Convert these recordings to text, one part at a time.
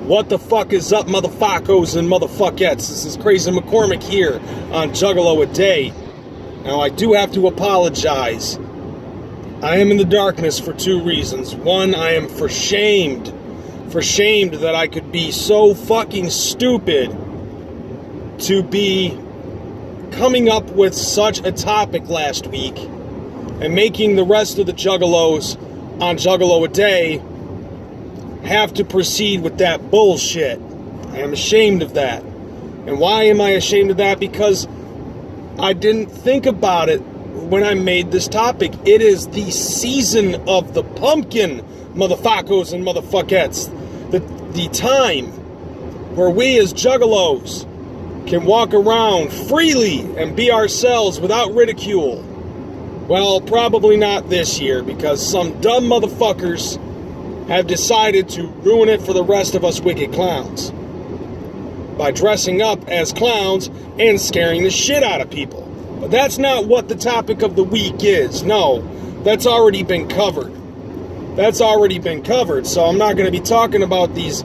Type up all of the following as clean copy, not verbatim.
What the fuck is up, motherfuckos and motherfuckettes? This is Crazy McCormick here on Juggalo a Day. Now, I do have to apologize. I am in the darkness for two reasons. One, I am for shamed that I could be so fucking stupid to be coming up with such a topic last week and making the rest of the Juggalos on Juggalo a Day have to proceed with that bullshit. I am ashamed of that. And why am I ashamed of that? Because I didn't think about it when I made this topic. It is the season of the pumpkin, motherfuckos and motherfuckettes. The time where we as Juggalos can walk around freely and be ourselves without ridicule. Well, probably not this year, because some dumb motherfuckers have decided to ruin it for the rest of us wicked clowns by dressing up as clowns and scaring the shit out of people. But that's not what the topic of the week is. No, that's already been covered. So I'm not going to be talking about these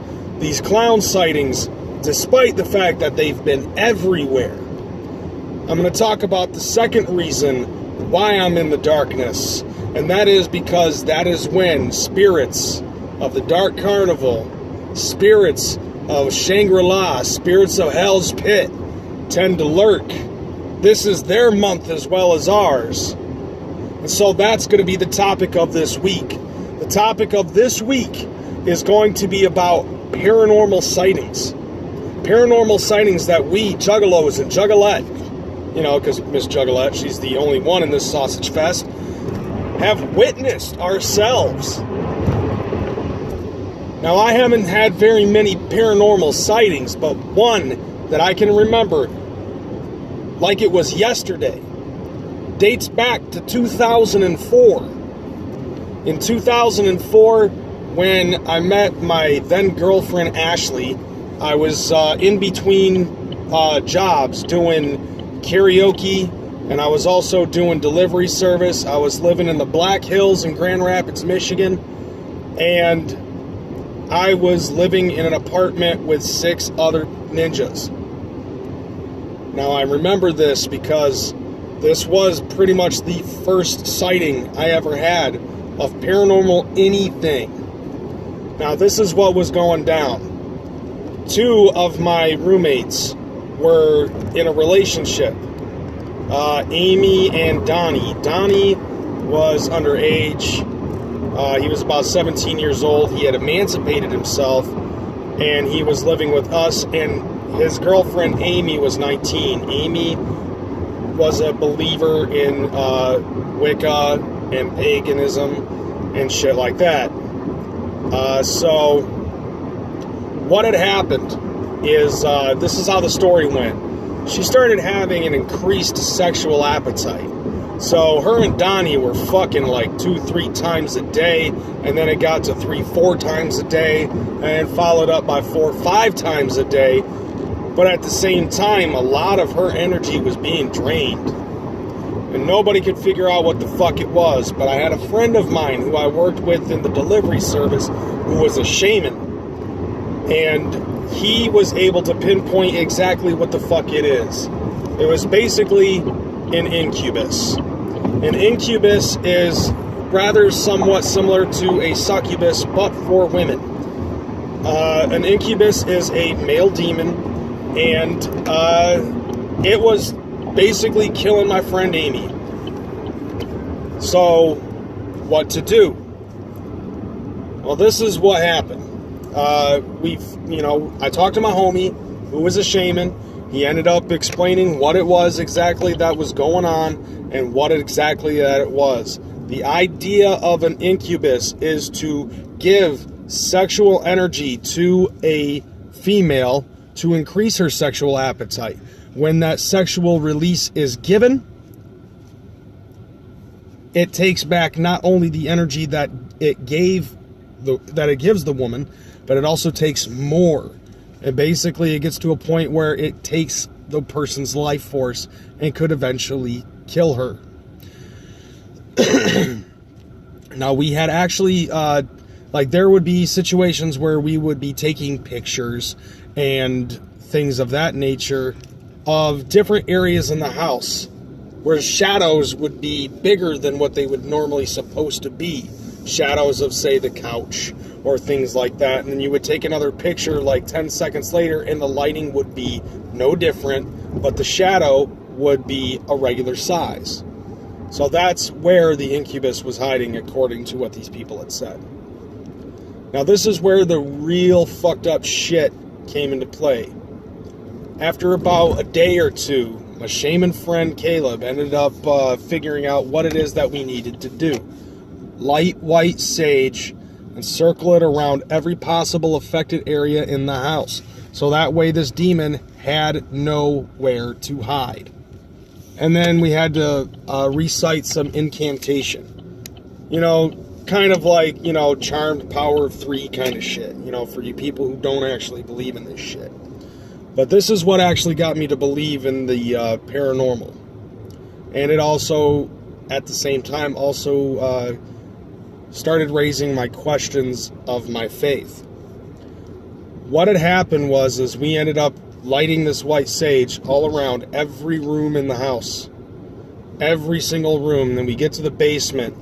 clown sightings, despite the fact that they've been everywhere. I'm going to talk about the second reason why I'm in the darkness, and that is because that is when spirits of the Dark Carnival, spirits of Shangri-La, spirits of Hell's Pit tend to lurk. This is their month as well as ours. And so that's going to be the topic of this week. The topic of this week is going to be about paranormal sightings. Paranormal sightings that we, Juggalos and Juggalette, because Miss Juggalette, she's the only one in this sausage fest, have witnessed ourselves. Now, I haven't had very many paranormal sightings, but one that I can remember like it was yesterday dates back to 2004. In 2004, when I met my then girlfriend Ashley, I was in between jobs doing karaoke, and I was also doing delivery service. I was living in the Black Hills in Grand Rapids, Michigan, and I was living in an apartment with 6 other ninjas. Now, I remember this because this was pretty much the first sighting I ever had of paranormal anything. Now, this is what was going down. 2 of my roommates were in a relationship. Amy and Donnie. Donnie was underage. He was about 17 years old. He had emancipated himself, and he was living with us, and his girlfriend Amy was 19. Amy was a believer in Wicca and paganism and shit like that. So what had happened is, this is how the story went. She started having an increased sexual appetite. So her and Donnie were fucking like 2-3 times a day, and then it got to 3-4 times a day, and followed up by 4-5 times a day. But at the same time, a lot of her energy was being drained. And nobody could figure out what the fuck it was. But I had a friend of mine who I worked with in the delivery service who was a shaman. And he was able to pinpoint exactly what the fuck it is. It was basically an incubus. An incubus is rather somewhat similar to a succubus, but for women. An incubus is a male demon, and it was basically killing my friend Amy. So, what to do? Well, this is what happened. I talked to my homie, who was a shaman. He ended up explaining what it was exactly that was going on and what exactly that it was. The idea of an incubus is to give sexual energy to a female to increase her sexual appetite. When that sexual release is given, it takes back not only the energy that it gives the woman, but it also takes more. And basically, it gets to a point where it takes the person's life force and could eventually kill her. Now, we had actually Like, there would be situations where we would be taking pictures and things of that nature of different areas in the house where shadows would be bigger than what they would normally supposed to be. Shadows of, say, the couch or things like that. And then you would take another picture like 10 seconds later and the lighting would be no different, but the shadow would be a regular size. So that's where the incubus was hiding, according to what these people had said. Now, this is where the real fucked up shit came into play. After about a day or two, my shaman friend Caleb ended up figuring out what it is that we needed to do. Light white sage and circle it around every possible affected area in the house. So that way this demon had nowhere to hide. And then we had to recite some incantation. You know, kind of like, you know, charmed power of 3 kind of shit. You know, for you people who don't actually believe in this shit. But this is what actually got me to believe in the paranormal. And it also, at the same time, also started raising my questions of my faith. What had happened was we ended up lighting this white sage all around every room in the house. Every single room. And then we get to the basement,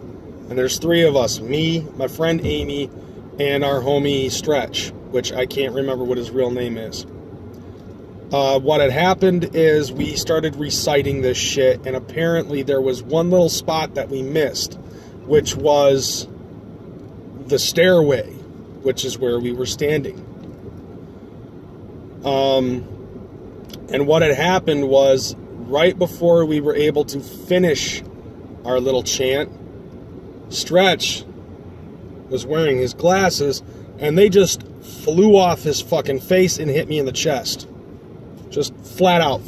and there's 3 of us. Me, my friend Amy, and our homie Stretch, which I can't remember what his real name is. What had happened is we started reciting this shit, and apparently there was one little spot that we missed, which was the stairway, which is where we were standing. And what had happened was, right before we were able to finish our little chant, Stretch was wearing his glasses, and they just flew off his fucking face and hit me in the chest. Just flat out.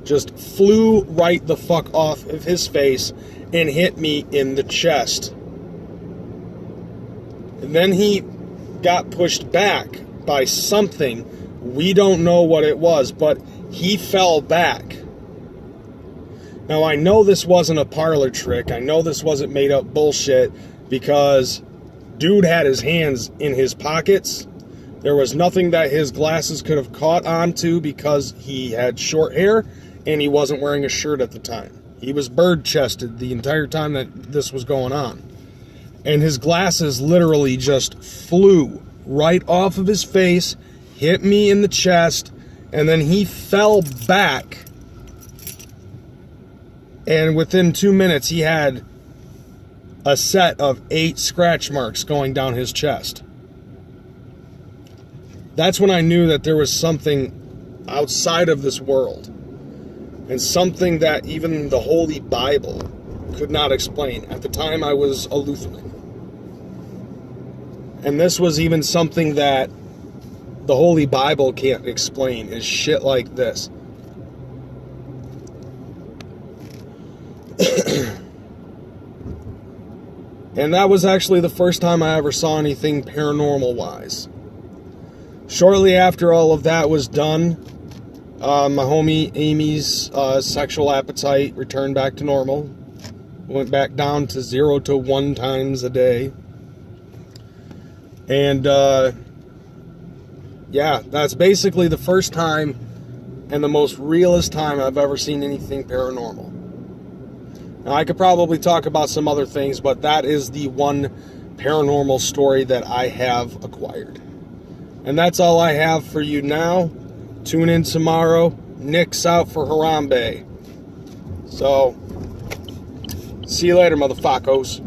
Just flew right the fuck off of his face and hit me in the chest. And then he got pushed back by something. We don't know what it was, but he fell back. Now, I know this wasn't a parlor trick. I know this wasn't made up bullshit, because dude had his hands in his pockets. There was nothing that his glasses could have caught onto because he had short hair and he wasn't wearing a shirt at the time. He was bird-chested the entire time that this was going on. And his glasses literally just flew right off of his face, hit me in the chest, and then he fell back. And within 2 minutes, he had a set of 8 scratch marks going down his chest. That's when I knew that there was something outside of this world, and something that even the Holy Bible could not explain. At the time, I was a Lutheran. And this was even something that the Holy Bible can't explain, is shit like this. And that was actually the first time I ever saw anything paranormal-wise. Shortly after all of that was done, my homie Amy's sexual appetite returned back to normal. Went back down to 0 to 1 times a day. And, yeah, that's basically the first time and the most realest time I've ever seen anything paranormal. Now, I could probably talk about some other things, but that is the one paranormal story that I have acquired. And that's all I have for you now. Tune in tomorrow. Nick's out for Harambe. So, see you later, motherfuckers.